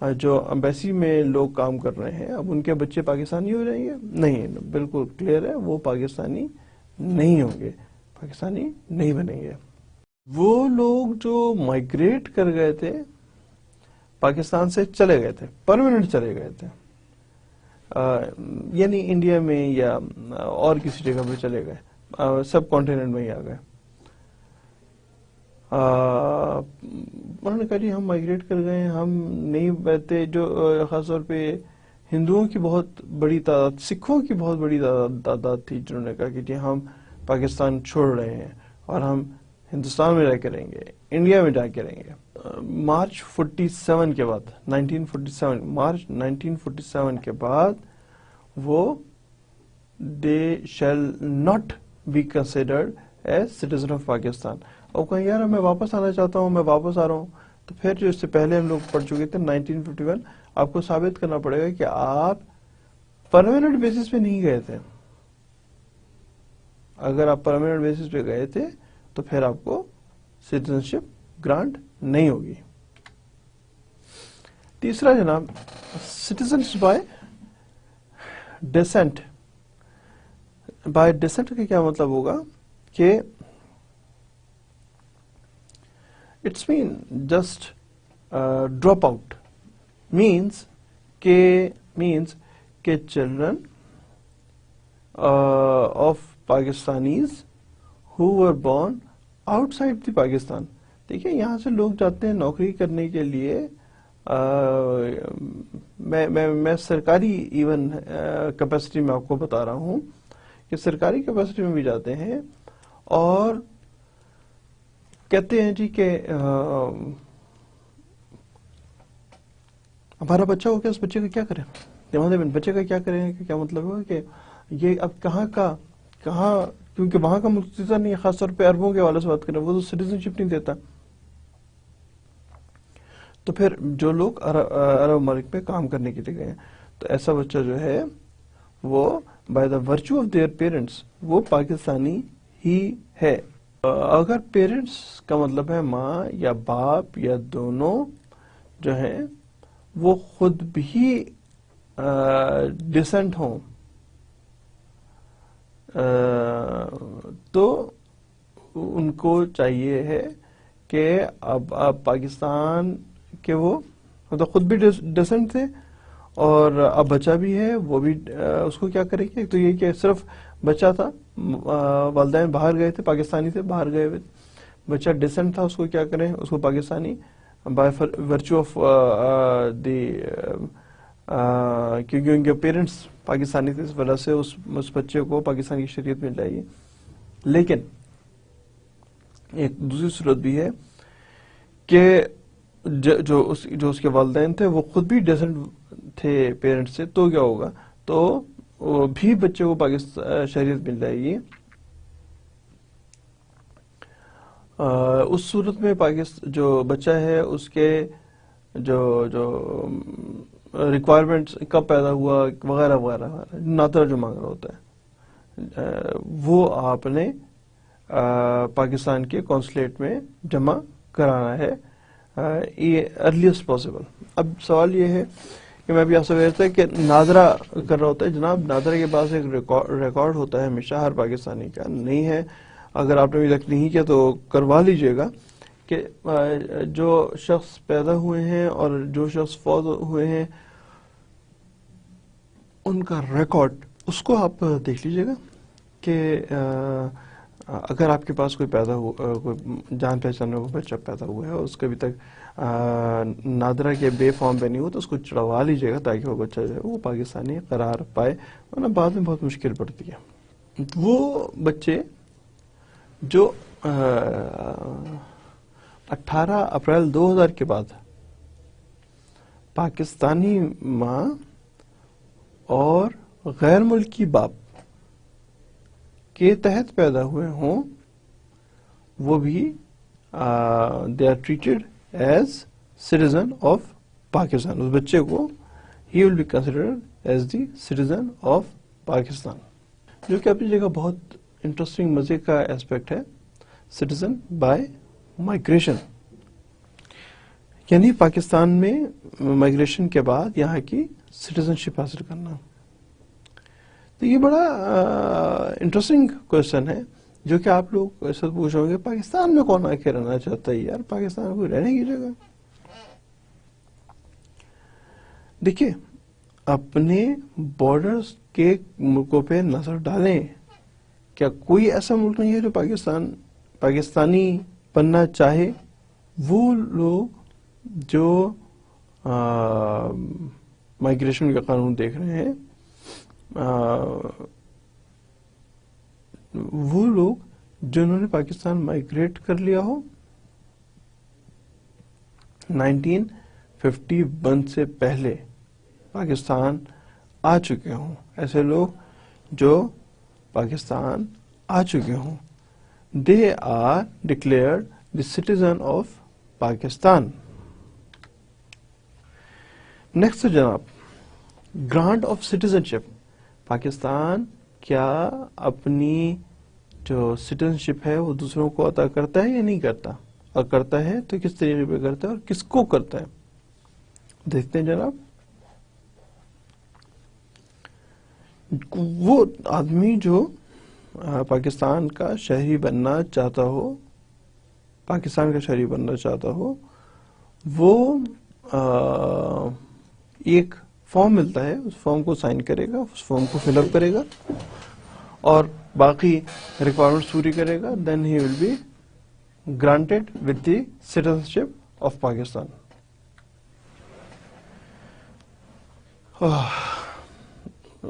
جو امبیسی میں لوگ کام کر رہے ہیں اب ان کے بچے پاکستانی ہو جائیں گے؟ نہیں، بالکل کلیئر ہے، وہ پاکستانی نہیں ہوں گے، پاکستانی نہیں بنیں گے۔ وہ لوگ جو مائگریٹ کر گئے تھے پاکستان سے، چلے گئے تھے، پرماننٹ چلے گئے تھے، یعنی انڈیا میں یا اور کسی جگہ پہ چلے گئے، سب کانٹیننٹ میں ہی آ گئے، انہوں نے کہا جی ہم مائگریٹ کر گئے، ہم نہیں بیٹھتے، جو خاص طور پہ ہندوؤں کی بہت بڑی تعداد، سکھوں کی بہت بڑی تعداد تھی جنہوں نے کہا کہ جی ہم پاکستان چھوڑ رہے ہیں اور ہم ہندوستان میں رہ کے رہیں گے، انڈیا میں جا کے رہیں گے۔ مارچ 47 کے بعد، 1947 مارچ 1947 کے بعد وہ they shall not be considered as citizen of Pakistan. اور کہیں یار میں واپس آنا چاہتا ہوں، میں واپس آ رہا ہوں، تو پھر جو اس سے پہلے ہم لوگ پڑھ چکے تھے 1951، آپ کو ثابت کرنا پڑے گا کہ آپ پرماننٹ بیسس پہ نہیں گئے تھے۔ اگر آپ پرماننٹ بیسس پہ گئے تھے تو پھر آپ کو سٹیزنشپ گرانٹ نہیں ہوگی۔ تیسرا جناب، citizens by descent. By descent کا کیا مطلب ہوگا کہ it's mean just drop out, means کہ children of Pakistanis who were born outside the Pakistan. دیکھیں یہاں سے لوگ جاتے ہیں نوکری کرنے کے لیے، میں سرکاری ایون کیپیسٹی میں آپ کو بتا رہا ہوں کہ سرکاری کیپیسٹی میں بھی جاتے ہیں اور کہتے ہیں جی کہ ہمارا بچہ ہو گیا، اس بچے کا کیا کریں، بچے کا کیا کریں، کیا مطلب ہوا کہ یہ اب کہاں کیونکہ وہاں کا ملک نہیں ہے، خاص طور پہ عربوں کے حوالے سے بات کریں، وہ تو سٹیزن شپ نہیں دیتا، تو پھر جو لوگ عرب ملک میں کام کرنے کے لیے گئے ہیں، تو ایسا بچہ جو ہے وہ by the virtue of their parents وہ پاکستانی ہی ہے۔ اگر پیرنٹس کا مطلب ہے ماں یا باپ یا دونوں جو ہیں وہ خود بھی ڈسنٹ ہوں، تو ان کو چاہیے ہے کہ اب آپ پاکستان کے وہ مطلب خود بھی ڈسنٹ تھے اور اب بچہ بھی ہے، وہ بھی اس کو کیا کرے گی، تو یہ کہ صرف بچہ تھا، والدین باہر گئے تھے، پاکستانی تھے، باہر گئے ہوئے، بچہ ڈسنٹ تھا، اس کو کیا کریں، اس کو Pakistani by virtue of the کیونکہ ان کے پیرنٹس پاکستانی تھے، اس وجہ سے اس بچے کو پاکستانی کی شریعت مل جائے گی۔ لیکن ایک دوسری صورت بھی ہے کہ جو اس کے والدین تھے وہ خود بھی ڈسنٹ تھے پیرنٹس سے، تو کیا ہوگا، تو وہ بھی بچے کو پاکستان شریعت مل جائے گی۔ اس صورت میں جو بچہ ہے اس کے جو ریکوائرمنٹس کب پیدا ہوا وغیرہ وغیرہ نادرا جو مانگ رہا ہوتا ہے وہ آپ نے پاکستان کے قونصلیٹ میں جمع کرانا ہے ارلیسٹ پاسبل۔ اب سوال یہ ہے کہ میں بھی آپ سے کہتا ہے کہ نادرا کر رہا ہوتا ہے، جناب نادرا کے پاس ایک ریکارڈ ہوتا ہے ہمیشہ ہر پاکستانی کا، نہیں ہے اگر آپ نے ابھی تک نہیں کیا تو کروا لیجئے گا، کہ جو شخص پیدا ہوئے ہیں اور جو شخص فوت ہوئے ہیں ان کا ریکارڈ، اس کو آپ دیکھ لیجئے گا کہ اگر آپ کے پاس کوئی جان پہچان میں بچہ پیدا ہوا ہے اور اس کے ابھی تک نادرا کے بے فارم پہ نہیں ہو تو اس کو چڑھوا لیجئے گا تاکہ وہ بچہ جو ہے وہ پاکستانی قرار پائے، ورنہ بعد میں بہت مشکل پڑتی ہے۔ وہ بچے جو 18 اپریل 2000 کے بعد پاکستانی ماں اور غیر ملکی باپ کے تحت پیدا ہوئے ہوں، وہ بھی they are treated as citizen of Pakistan, اس بچے کو he will be considered as the citizen of Pakistan, جو کہ اپنی جگہ بہت انٹرسٹنگ مزے کا ایسپیکٹ ہے، سٹیزن بائی مائگریشن۔ یعنی پاکستان میں مائگریشن کے بعد یہاں کی سٹیزن شپ حاصل کرنا. تو یہ بڑا انٹرسٹنگ کوشچن ہے جو کہ آپ لوگ ایسا پوچھ رہے ہوں گے پاکستان میں کون آ کے رہنا چاہتا ہے یار, پاکستان کوئی رہنے کی جگہ. دیکھیے اپنے بارڈرز کے ملکوں پہ نظر ڈالیں, کیا کوئی ایسا ملک نہیں ہے جو پاکستانی بننا چاہے؟ وہ لوگ جو مائگریشن کا قانون دیکھ رہے ہیں, وہ لوگ جنہوں نے پاکستان مائگریٹ کر لیا ہو 1951 سے پہلے پاکستان آ چکے ہوں, ایسے لوگ جو پاکستان آ چکے ہوں, they are declared the citizen of Pakistan. Next جناب, گرانٹ آف سٹیزنشپ. پاکستان کیا اپنی جو سٹیزنشپ ہے وہ دوسروں کو عطا کرتا ہے یا نہیں کرتا, اور کرتا ہے تو کس طریقے پہ کرتا ہے اور کس کو کرتا ہے؟ دیکھتے ہیں جناب. وہ آدمی جو پاکستان کا شہری بننا چاہتا ہو, پاکستان کا شہری بننا چاہتا ہو, وہ ایک فارم ملتا ہے, اس فارم کو سائن کرے گا, اس فارم کو فل اپ کرے گا اور باقی ریکوائرمنٹس پوری کرے گا, then he will be granted with the citizenship of Pakistan.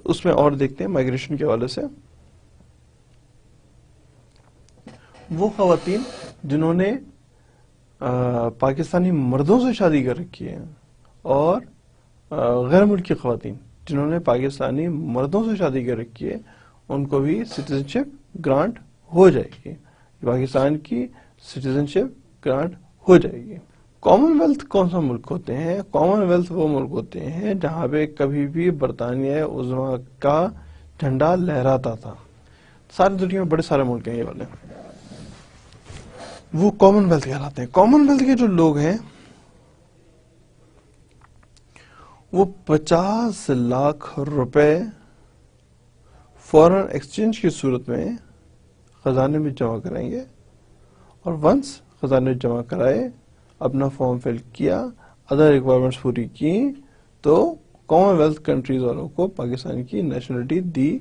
اس میں اور دیکھتے ہیں مائگریشن کے حوالے سے. وہ خواتین جنہوں نے پاکستانی مردوں سے شادی کر رکھی ہے اور غیر ملکی خواتین جنہوں نے پاکستانی مردوں سے شادی کر رکھی ہے, ان کو بھی سٹیزنشپ گرانٹ ہو جائے گی, پاکستان کی سٹیزنشپ گرانٹ ہو جائے گی. کامن ویلتھ کون سا ملک ہوتے ہیں؟ کامن ویلتھ وہ ملک ہوتے ہیں جہاں پہ کبھی بھی برطانیہ عظمیٰ کا جھنڈا لہراتا تھا. ساری دنیا میں بڑے سارے ملک ہیں یہ والے, وہ کامن ویلتھ کہلاتے ہیں. کامن ویلتھ کے جو لوگ ہیں وہ 50 لاکھ روپے فورن ایکسچینج کی صورت میں خزانے میں جمع کریں گے, اور ونس خزانے میں جمع کرائے, اپنا فارم فل کیا, ادر ریکوائرمنٹس پوری کی, تو کامن ویلتھ کنٹریز والوں کو پاکستان کی نیشنلٹی دی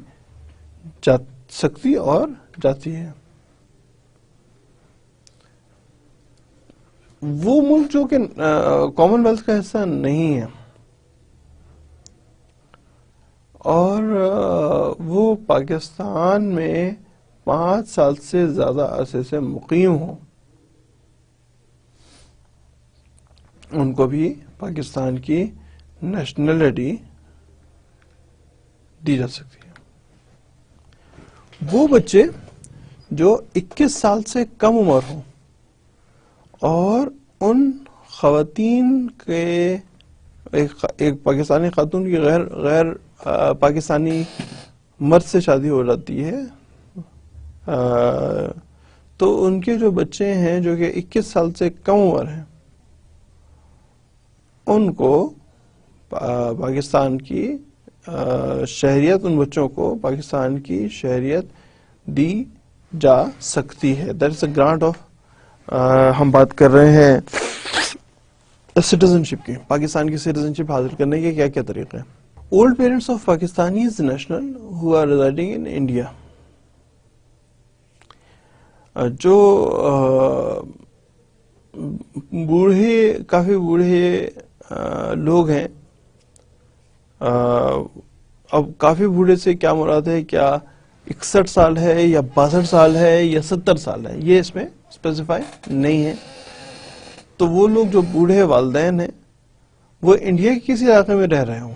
جا سکتی اور جاتی ہے. وہ ملک جو کہ کامن ویلتھ کا حصہ نہیں ہے اور وہ پاکستان میں 5 سال سے زیادہ عرصے سے مقیم ہوں, ان کو بھی پاکستان کی نیشنلٹی دی جا سکتی ہے. وہ بچے جو 21 سال سے کم عمر ہوں اور ان خواتین کے ایک پاکستانی خاتون کی غیر پاکستانی مرد سے شادی ہو جاتی ہے, تو ان کے جو بچے ہیں جو کہ 21 سال سے کم عمر ہیں, ان کو پاکستان کی شہریت, ان بچوں کو پاکستان کی شہریت دی جا سکتی ہے. That is a grant of, ہم بات کر رہے ہیں سٹیزنشپ کی. پاکستان کی سٹیزنشپ حاصل کرنے کے کیا کیا طریقے ہیں؟ Old parents of Pakistanis national who are residing in India. جو کافی بوڑھے لوگ ہیں, اب کافی بوڑھے سے کیا مراد ہے, کیا 61 سال ہے یا 62 سال ہے یا 70 سال ہے, یہ اس میں اسپیسیفائی نہیں ہے. تو وہ لوگ جو بوڑھے والدین ہیں وہ انڈیا کے کسی علاقے میں رہ رہے ہوں,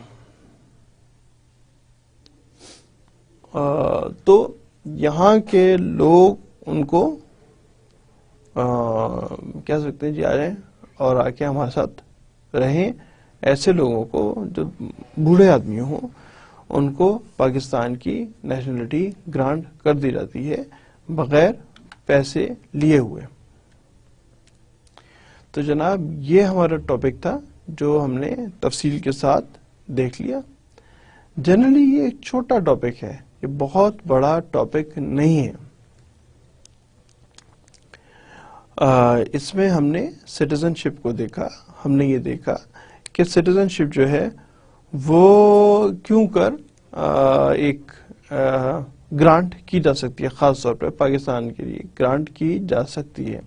تو یہاں کے لوگ ان کو کہہ سکتے ہیں جی آ جائیں اور آ کے ہمارے ساتھ رہیں. ایسے لوگوں کو جو بوڑھے آدمی ہوں ان کو پاکستان کی نیشنلٹی گرانٹ کر دی جاتی ہے بغیر پیسے لیے ہوئے. تو جناب یہ ہمارا ٹاپک تھا جو ہم نے تفصیل کے ساتھ دیکھ لیا. جنرلی یہ ایک چھوٹا ٹاپک ہے, یہ بہت بڑا ٹاپک نہیں ہے. اس میں ہم نے سٹیزن شپ کو دیکھا. ہم نے یہ دیکھا کہ سٹیزن شپ جو ہے وہ کیوں کر ایک گرانٹ کی جا سکتی ہے, خاص طور پہ پاکستان کے لیے گرانٹ کی جا سکتی ہے.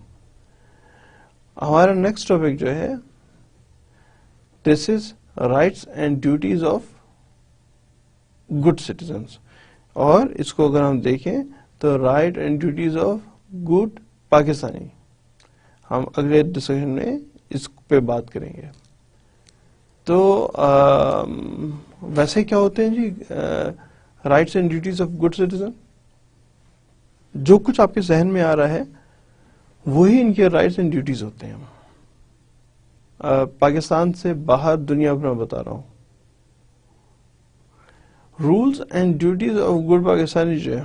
ہمارا نیکسٹ ٹاپک جو ہے this is rights and duties of good citizens, اور اس کو اگر ہم دیکھیں تو right and duties of good Pakistani, ہم اگلے ڈسکشن میں اس پہ بات کریں گے. تو ویسے کیا ہوتے ہیں جی rights and duties of good citizen? جو کچھ آپ کے ذہن میں آ رہا ہے وہی ان کے رائٹس اینڈ ڈیوٹیز ہوتے ہیں. پاکستان سے باہر دنیا بھر میں بتا رہا ہوں. Rules and duties of good Pakistani جو ہے,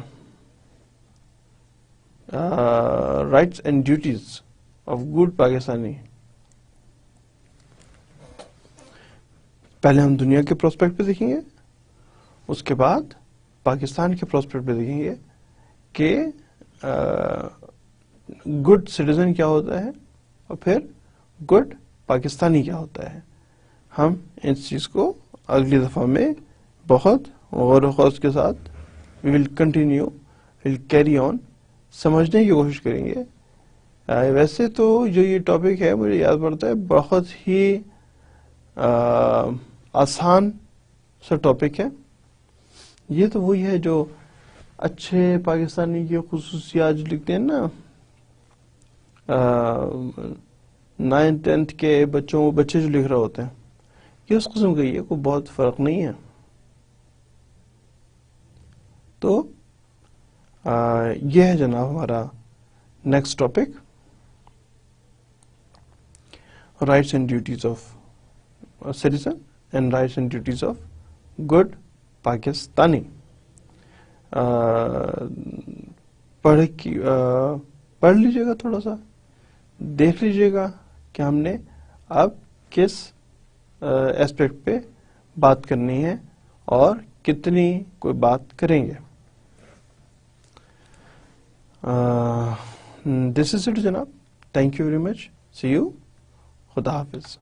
rights and duties of good Pakistani, پہلے ہم دنیا کے پروسپیکٹ پہ دیکھیں گے, اس کے بعد پاکستان کے پروسپیکٹ پہ دیکھیں گے کہ گڈ سٹیزن کیا ہوتا ہے اور پھر گڈ پاکستانی کیا ہوتا ہے. ہم اس چیز کو اگلی دفعہ میں بہت غور و خوض کے ساتھ وی will continue, will carry on, سمجھنے کی کوشش کریں گے. ویسے تو جو یہ ٹاپک ہے مجھے یاد پڑتا ہے بہت ہی آسان سا ٹاپک ہے. یہ تو وہی ہے جو اچھے پاکستانی کی خصوصیات جو لکھتے ہیں نا 9th 10th کے بچے جو لکھ رہے ہوتے ہیں, یہ اس قسم کا یہ کوئی بہت فرق نہیں ہے. تو یہ ہے جناب ہمارا next topic, rights and duties of citizen and rights and duties of good Pakistani. پڑھ لیجئے گا, تھوڑا سا دیکھ لیجئے گا کہ ہم نے اب کس ایسپیکٹ پہ بات کرنی ہے اور کتنی کوئی بات کریں گے. دس از اٹ جناب, thank you very much, see you, خدا حافظ.